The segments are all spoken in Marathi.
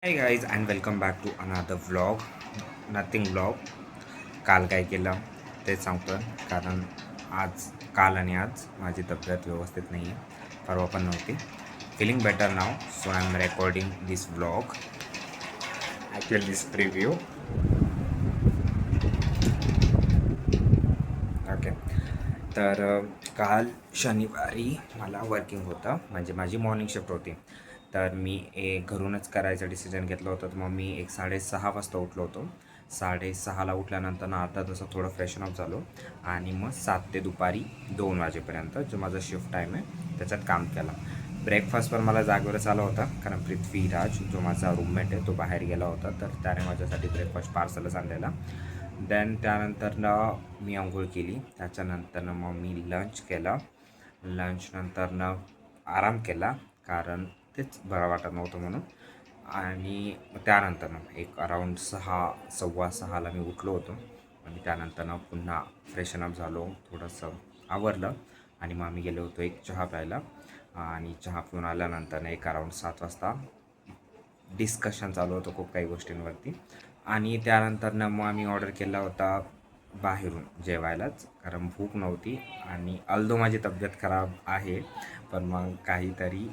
High guys and welcome back to another vlog. Nothing vlog. काल काय केलं ते सांगतो कारण काल आणि आज माझी तब्येत व्यवस्थित नाही आहे, परवा पण नव्हती. Feeling better now, so I am recording this vlog, actually this preview. Okay, तर काल शनिवारी मला वर्किंग होतं, म्हणजे माझी मॉर्निंग शिफ्ट होती. तर मी घरूनच करायचं डिसिजन घेतलं होतं. तर मग मी 6:30 वाजता उठलो होतो. 6:30ला उठल्यानंतर अर्धा तास थोडं फ्रेशनअप झालो आणि मग 7 ते दुपारी 2 वाजेपर्यंत जो माझा शिफ्ट टाईम आहे त्याच्यात काम केलं. ब्रेकफास्ट पण मला जागेवरच आला होता, कारण पृथ्वीराज जो माझा रूममेट आहे तो बाहेर गेला होता, तर त्याने माझ्यासाठी ब्रेकफास्ट पार्सलच आणलेला. देन त्यानंतरनं मी अंघोळ केली. त्याच्यानंतरनं मग मी लंच केलं. लंचनंतरनं आराम केला, कारण तेच बरं वाटत नव्हतं म्हणून. आणि त्यानंतरनं एक अराऊंड 6:15 मी उठलो होतो. आणि त्यानंतरनं पुन्हा फ्रेशनअप झालो, थोडंसं आवरलं आणि मग आम्ही गेलो होतो एक चहा प्यायला. आणि चहा पिऊन आल्यानंतर एक अराऊंड 7 वाजता डिस्कशन चालू होतं खूप काही गोष्टींवरती. आणि त्यानंतरनं मग आम्ही ऑर्डर केला होता बाहेरून जेवायलाच, कारण भूक नव्हती. आणि अल्दो माझी तब्येत खराब आहे, पण मग काहीतरी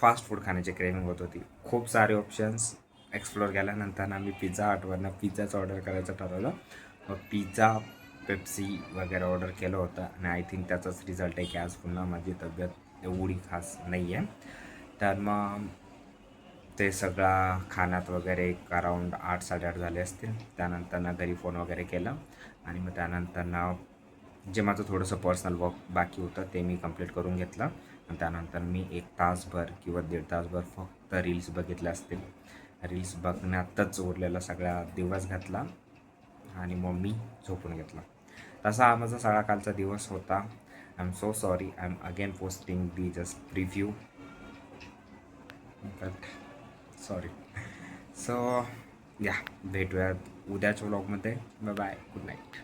फास्ट फूड खाण्याची क्रेविंग होत होती. खूप सारे ऑप्शन्स एक्सप्लोअर केल्यानंतर आम्ही पिझ्झा हटवरनं पिझ्झाच ऑर्डर करायचं ठरवलं. मग पिझ्झा, पेप्सी वगैरे ऑर्डर केलं होतं. आणि आय थिंक त्याचाच रिझल्ट आहे की आज पुन्हा माझी तब्येत एवढी खास नाही आहे. तर मग ते सगळा खाण्यात वगैरे एक अराऊंड 8-8:30 झाले असतील. त्यानंतरनं घरी फोन वगैरे केला आणि मग त्यानंतरनं जे माझं थोडंसं पर्सनल वर्क बाकी होतं ते मी कंप्लीट करून घेतलं. आणि त्यानंतर मी 1 तासभर किंवा 1.5 तासभर फक्त रील्स बघितल्या असतील. रील्स बघण्यातच उरलेला सगळा दिवस घातला आणि मग मी झोपून घेतला. तसा हा माझा सगळा कालचा दिवस होता. I am so sorry, I am again posting the just preview, but sorry. So yeah, भेटूयात उद्याच्या व्लॉगमध्ये. Bye bye, good night.